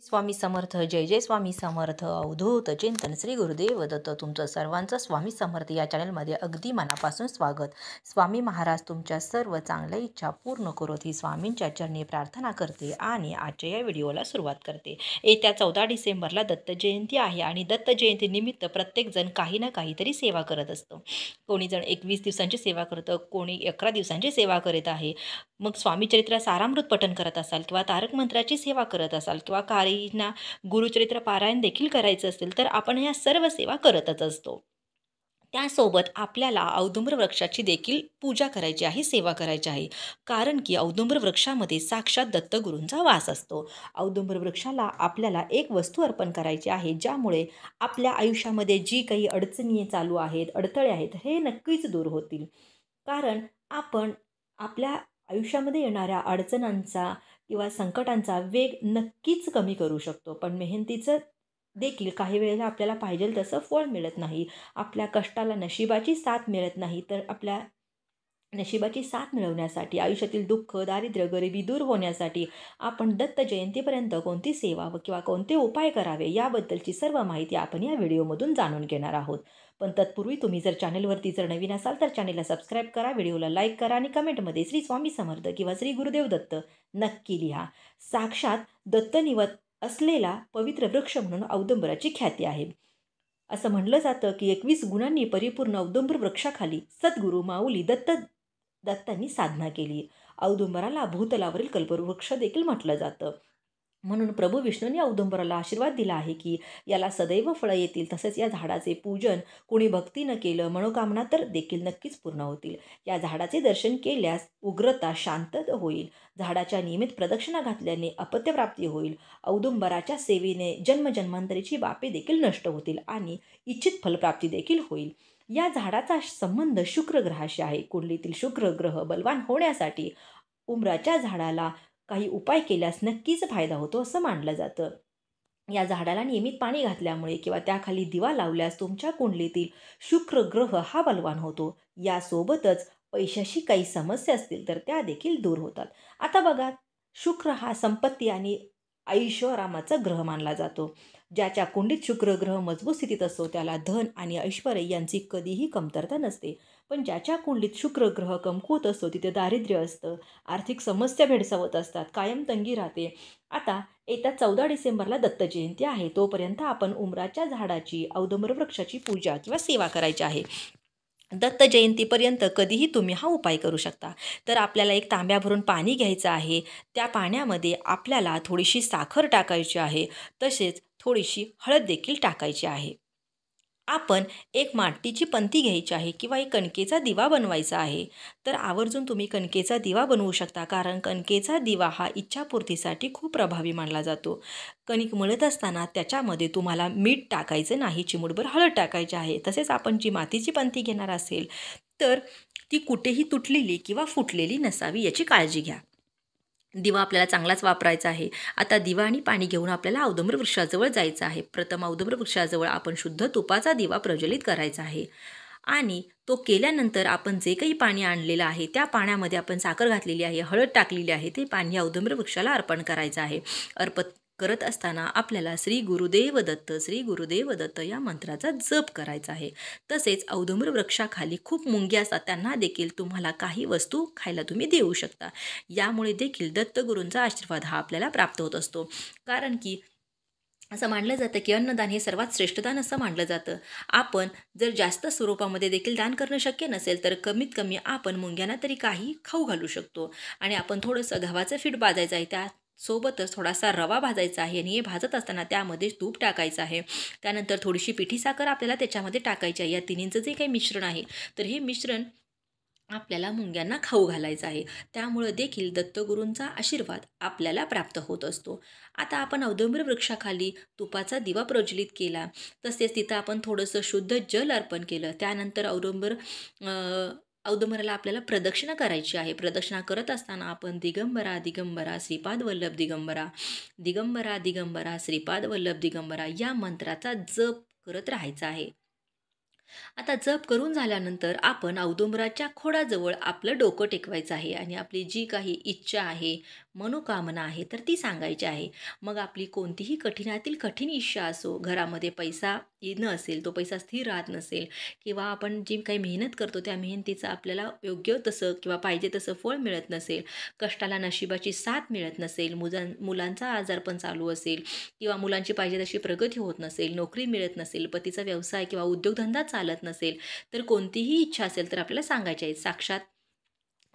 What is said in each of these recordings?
स्वामी समर्थ. जय जय स्वामी समर्थ. अवधूत चिंतन श्री गुरुदेव दत्त. तुमचं सर्वांचं स्वामी समर्थ या चॅनलमध्ये अगदी मनापासून स्वागत. स्वामी महाराज तुमच्या सर्व चांगल्या इच्छा पूर्ण करोत ही स्वामींच्या चरणी प्रार्थना करते आणि आजच्या या व्हिडिओला सुरुवात करते. येत्या 14 डिसेंबरला दत्त जयंती आहे आणि दत्त जयंतीनिमित्त प्रत्येकजण काही ना काहीतरी सेवा करत असतो. कोणी जण 21 दिवसांची सेवा करतं, कोणी 11 दिवसांची सेवा करत आहे. मग स्वामी चरित्र सारामृत पठण करत असाल किंवा तारक मंत्राची सेवा करत असाल किंवा काहींना गुरुचरित्र पारायण देखील करायचं असेल तर आपण ह्या सर्व सेवा करतच असतो. त्यासोबत आपल्याला औदुंबर वृक्षाची देखील पूजा करायची आहे, सेवा करायची आहे. कारण की औदुंबर वृक्षामध्ये साक्षात दत्तगुरूंचा वास असतो. औदुंबर वृक्षाला आपल्याला एक वस्तू अर्पण करायची आहे, ज्यामुळे आपल्या आयुष्यामध्ये जी काही अडचणी चालू आहेत, अडथळे आहेत, हे नक्कीच दूर होतील. कारण आपण आपल्या आयुष्यामध्ये येणाऱ्या अडचणांचा किंवा संकटांचा वेग नक्कीच कमी करू शकतो. पण मेहनतीचं देखील काही वेळेला आपल्याला पाहिजेल तसं फळ मिळत नाही. आपल्या कष्टाला नशिबाची साथ मिळत नाही. तर आपल्या नशिबाची साथ मिळवण्यासाठी, आयुष्यातील दुःख, दारिद्र्य, गरिबी दूर होण्यासाठी आपण दत्त जयंतीपर्यंत कोणती सेवा किंवा कोणते उपाय करावे याबद्दलची सर्व माहिती आपण या व्हिडिओमधून जाणून घेणार आहोत. पण तत्पूर्वी तुम्ही जर चॅनलवरती जर नवीन असाल तर चॅनलला सबस्क्राईब करा, व्हिडिओला लाईक करा आणि कमेंटमध्ये श्री स्वामी समर्थ किंवा श्री गुरुदेव दत्त नक्की लिहा. साक्षात दत्त निवत असलेला पवित्र वृक्ष म्हणून औदुंबराची ख्याती आहे. असं म्हणलं जातं की 21 गुणांनी परिपूर्ण औदुंबर वृक्षाखाली सद्गुरू माऊली दत्तांनी साधना केली. औदुंबराला भूतलावरील कल्पवृक्ष देखील म्हटलं जातं. म्हणून प्रभू विष्णूंनी औदुंबराला आशीर्वाद दिला आहे की याला सदैव फळं येतील. तसेच या झाडाचे पूजन कोणी भक्तीनं केलं, मनोकामना तर देखील नक्कीच पूर्ण होतील. या झाडाचे दर्शन केल्यास उग्रता शांत होईल. झाडाच्या नियमित प्रदक्षिणा घातल्याने अपत्यप्राप्ती होईल. औदुंबराच्या सेवेने जन्मजन्मांतरीची पापे देखील नष्ट होतील आणि इच्छित फलप्राप्ती देखील होईल. या झाडाचा संबंध शुक्र ग्रहाशी आहे. कुंडलीतील शुक्र ग्रह बलवान होण्यासाठी उंबराच्या झाडाला काही उपाय केल्यास नक्कीच फायदा होतो असं मानलं जातं. या झाडाला नियमित पाणी घातल्यामुळे किंवा त्याखाली दिवा लावल्यास तुमच्या कुंडलीतील शुक्र ग्रह हा बलवान होतो. यासोबतच पैशाशी काही समस्या असतील तर त्या देखील दूर होतात. आता बघा, शुक्र हा संपत्ती आणि ऐशोआरामाचा ग्रह मानला जातो. ज्याच्या कुंडलीत शुक्र ग्रह मजबूत स्थितीत असतो त्याला धन आणि ऐश्वर यांची कधीही कमतरता नसते. पण ज्याच्या कुंडलीत शुक्र ग्रह कमकुवत असतो तिथे दारिद्र्य असतं, आर्थिक समस्या भेडसावत असतात, कायम तंगी राहते. आता येत्या 14 डिसेंबरला दत्त जयंती आहे. तोपर्यंत आपण उंबराच्या झाडाची, औदुंबर वृक्षाची पूजा किंवा सेवा करायची आहे. दत्त जयंतीपर्यंत कधीही तुम्ही हा उपाय करू शकता. तर आपल्याला एक तांब्या भरून पाणी घ्यायचं आहे. त्या पाण्यामध्ये आपल्याला थोडीशी साखर टाकायची आहे. तसेच थोडीशी हळद देखील टाकायची आहे. आपण एक मातीची पंती घ्यायची आहे किंवा एक कणकेचा दिवा बनवायचा आहे. तर आवर्जून तुम्ही कणकेचा दिवा बनवू शकता. कारण कणकेचा दिवा हा इच्छापूर्तीसाठी खूप प्रभावी मानला जातो. कणिक मळत असताना त्याच्यामध्ये तुम्हाला मीठ टाकायचं नाही, चिमूटभर हळद टाकायची आहे. तसेच आपण जी मातीची पंती घेणार असेल तर ती कुठेही तुटलेली किंवा फुटलेली नसावी याची काळजी घ्या. दिवा आपल्याला चांगलाच वापरायचा आहे. आता दिवा आणि पाणी घेऊन आपल्याला औदुंबर वृक्षाजवळ जायचं आहे. प्रथम औदुंबर वृक्षाजवळ आपण शुद्ध तुपाचा दिवा प्रज्वलित करायचा आहे आणि तो केल्यानंतर आपण जे काही पाणी आणलेलं आहे त्या पाण्यामध्ये आपण साखर घातलेली आहे, हळद टाकलेली आहे, ते पाणी औदुंबर वृक्षाला अर्पण करायचं आहे. करत असताना आपल्याला श्री गुरुदेव दत्त, श्री गुरुदेव दत्त या मंत्राचा जप करायचा आहे. तसेच औदुंबर वृक्षाखाली खूप मुंग्या असतात, त्यांना देखील तुम्हाला काही वस्तू खायला तुम्ही देऊ शकता. यामुळे देखील दत्तगुरूंचा आशीर्वाद हा आपल्याला प्राप्त होत असतो. कारण की असं मानलं जातं की अन्नदान हे सर्वात श्रेष्ठ दान असं मानलं जातं. आपण जर जास्त स्वरूपामध्ये देखील दान करणं शक्य नसेल तर कमीत कमी आपण मुंग्यांना तरी काही खाऊ घालू शकतो. आणि आपण थोडंसं गव्हाचं पीठ भाजायचं आहे, त्यासोबतच थोडासा रवा भाजायचा आहे आणि हे भाजत असताना त्यामध्ये तूप टाकायचं आहे. त्यानंतर थोडीशी पिठी साखर आपल्याला त्याच्यामध्ये टाकायची आहे. या तिन्हींचं जे काही मिश्रण आहे तर हे मिश्रण आपल्याला मुंग्यांना खाऊ घालायचं आहे. त्यामुळं देखील दत्तगुरूंचा आशीर्वाद आपल्याला प्राप्त होत असतो. आता आपण औदुंबर वृक्षाखाली तुपाचा दिवा प्रज्वलित केला. तसेच तिथं आपण थोडंसं शुद्ध जल अर्पण केलं. त्यानंतर औदुंबराला आपल्याला प्रदक्षिणा करायची आहे. प्रदक्षिणा करत असताना आपण दिगंबरा दिगंबरा श्रीपाद वल्लभ दिगंबरा, दिगंबरा दिगंबरा श्रीपाद वल्लभ दिगंबरा या मंत्राचा जप करत राहायचा आहे. आता जप करून झाल्यानंतर आपण औदुंबराच्या खोडाजवळ आपलं डोकं टेकवायचं आहे आणि आपली जी काही इच्छा आहे, मनोकामना आहे तर ती सांगायची आहे. मग आपली कोणतीही कठीणातील कठीण इच्छा असो, घरामध्ये पैसा नसेल, तो पैसा स्थिर राहत नसेल किंवा आपण जी काही मेहनत करतो त्या मेहनतीचं आपल्याला योग्य तसं किंवा पाहिजे तसं फळ मिळत नसेल, कष्टाला नशिबाची साथ मिळत नसेल, मुलांचा आजारपण चालू असेल किंवा मुलांची पाहिजे तशी प्रगती होत नसेल, नोकरी मिळत नसेल, पतीचा व्यवसाय किंवा उद्योगधंदा चालत नसेल, तर कोणतीही इच्छा असेल तर आपल्याला सांगायची आहे. साक्षात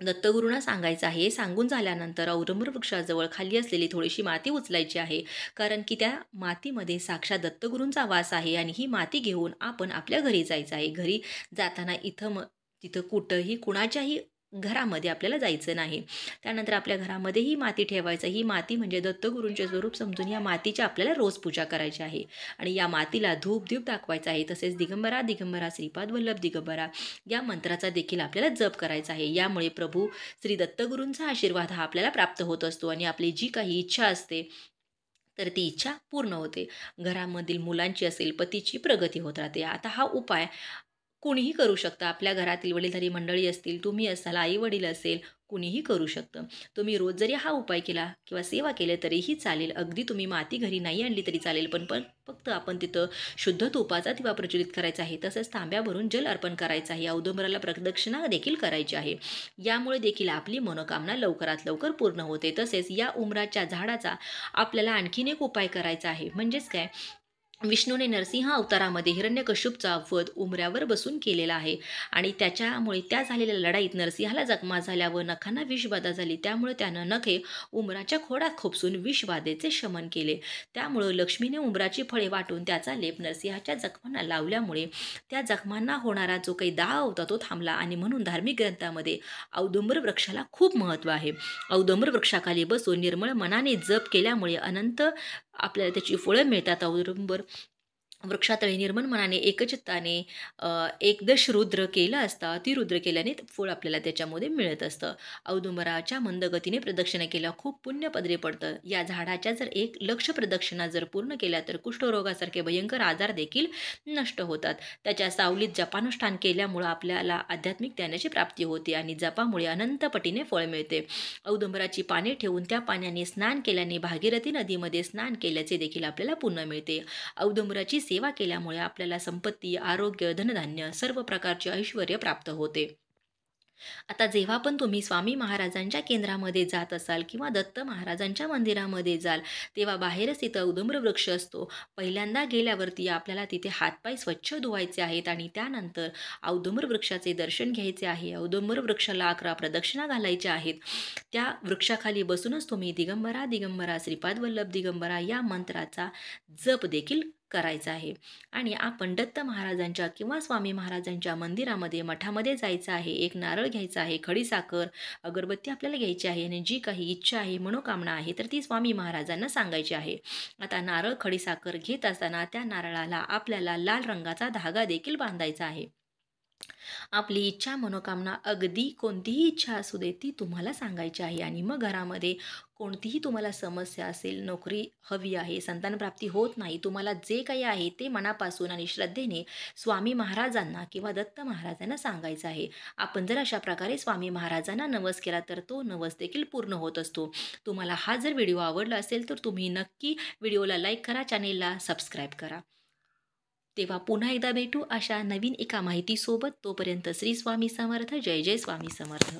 दत्तगुरूंना सांगायचं आहे. सांगून झाल्यानंतर औदुंबर वृक्षाजवळ खाली असलेली थोडीशी माती उचलायची आहे. कारण की त्या मातीमध्ये साक्षात दत्तगुरूंचा वास आहे आणि ही माती घेऊन आपण आपल्या घरी जायचं आहे. घरी जाताना तिथं कुठंही कुणाच्याही घरामध्ये आपल्याला जायचं नाही. त्यानंतर आपल्या घरामध्ये ही माती ठेवायचं. ही माती म्हणजे दत्तगुरूंचे स्वरूप समजून या मातीची आपल्याला रोज पूजा करायची आहे आणि या मातीला धूप-दीप दाखवायचा आहे. तसेच दिगंबरा दिगंबरा श्रीपाद वल्लभ दिगंबरा या मंत्राचा देखील आपल्याला जप करायचा आहे. यामुळे प्रभू श्री दत्तगुरूंचा आशीर्वाद हा आपल्याला प्राप्त होत असतो आणि आपली जी काही इच्छा असते तर ती इच्छा पूर्ण होते. घरामधील मुलांची असेल, पतीची प्रगती होत राहते. आता हा उपाय कुणीही करू शकतं. आपल्या घरातील वडीलधारी मंडळी असतील, तुम्ही असाल, आई-वडील असेल, कुणीही करू शकतं. तुम्ही रोज जरी हा उपाय केला किंवा सेवा केले तरीही चालेल. अगदी तुम्ही माती घरी नाही आणली तरी चालेल. पण पण फक्त आपण तिथं शुद्ध तुपाचा दिवा प्रज्वलित करायचा आहे. तसंच तांब्यावरून जल अर्पण करायचं आहे. औदुंबराला प्रदक्षिणा देखील करायची आहे. यामुळे देखील आपली मनोकामना लवकरात लवकर पूर्ण होते. तसेच या उमराच्या झाडाचा आपल्याला आणखीन एक उपाय करायचा आहे. म्हणजेच काय, विष्णूने नरसिंह अवतारामध्ये हिरण्यकश्यपचा वध उमऱ्यावर बसून केलेला आहे आणि त्याच्यामुळे त्या झालेल्या लढाईत नरसिंहाला जखमा झाल्या व नखांना विषबाधा झाली. त्यामुळे त्यानं नखे उमराच्या खोडात खोपसून विषबाधेचे शमन केले. त्यामुळं लक्ष्मीने उमराची फळे वाटून त्याचा लेप नरसिंहाच्या जखमांना लावल्यामुळे त्या जखमांना होणारा जो काही दाह होता तो थांबला आणि म्हणून धार्मिक ग्रंथामध्ये औदुंबर वृक्षाला खूप महत्त्व आहे. औदुंबर वृक्षाखाली बसून निर्मळ मनाने जप केल्यामुळे अनंत आपल्याला त्याची फळं मिळतात. औदुंबर वृक्षातळी निर्मळ मनाने एकचित्ताने एकदश रुद्र केलं असता ती रुद्र केल्याने फळ आपल्याला त्याच्यामध्ये मिळत असतं. औदुंबराच्या मंदगतीने प्रदक्षिणा केल्या खूप पुण्य पदरी पडतं. या झाडाच्या जर 1,00,000 प्रदक्षिणा जर पूर्ण केल्या तर कुष्ठरोगासारखे भयंकर आजार देखील नष्ट होतात. त्याच्या सावलीत जपानुष्ठान केल्यामुळं आपल्याला आध्यात्मिक ज्ञानाची प्राप्ती होते आणि जपामुळे अनंत पटीने फळ मिळते. औदुंबराची पाने ठेवून त्या पाण्याने स्नान केल्याने भागीरथी नदीमध्ये स्नान केल्याचे देखील आपल्याला पुण्य मिळते. औदुंबराची सेवा केल्यामुळे आपल्याला संपत्ती, आरोग्य, धनधान्य सर्व प्रकारचे ऐश्वर्य प्राप्त होते. आता जेव्हा पण तुम्ही स्वामी महाराजांच्या केंद्रामध्ये जात असाल किंवा दत्त महाराजांच्या मंदिरामध्ये जाल, तेव्हा बाहेरच तिथं औदुंबर वृक्ष असतो. पहिल्यांदा गेल्यावरती आपल्याला तिथे हातपाय स्वच्छ धुवायचे आहेत आणि त्यानंतर औदुंबर वृक्षाचे दर्शन घ्यायचे आहे. औदुंबर वृक्षाला 11 प्रदक्षिणा घालायच्या आहेत. त्या वृक्षाखाली बसूनच तुम्ही दिगंबरा दिगंबरा श्रीपाद वल्लभ दिगंबरा या मंत्राचा जप देखील करायचा आहे आणि आपण दत्त महाराजांच्या किंवा स्वामी महाराजांच्या मंदिरामध्ये मठामध्ये जायचं आहे. एक नारळ घ्यायचा आहे, खडीसाखर, अगरबत्ती आपल्याला घ्यायची आहे आणि जी काही इच्छा आहे, मनोकामना आहे तर ती स्वामी महाराजांना सांगायची आहे. आता नारळ, खडीसाखर घेत असताना त्या नारळाला आपल्याला लाल रंगाचा धागा देखील बांधायचा आहे. आपली इच्छा, मनोकामना अगदी कोणतीही इच्छा असू दे ती तुम्हाला सांगायची आहे आणि मग घरामध्ये कोणतीही तुम्हाला समस्या असेल, नोकरी हवी आहे, संतानप्राप्ती होत नाही, तुम्हाला जे काही आहे ते मनापासून आणि श्रद्धेने स्वामी महाराजांना किंवा दत्त महाराजांना सांगायचं आहे. आपण जर अशा प्रकारे स्वामी महाराजांना नवस केला तर तो नवस देखील पूर्ण होत असतो. तुम्हाला हा जर व्हिडिओ आवडला असेल तर तुम्ही नक्की व्हिडिओला लाईक करा, चॅनेलला सबस्क्राईब करा. तेव्हा पुन्हा एकदा भेटू अशा नवीन एका माहितीसोबत. तोपर्यंत श्री स्वामी समर्थ. जय जय स्वामी समर्थ.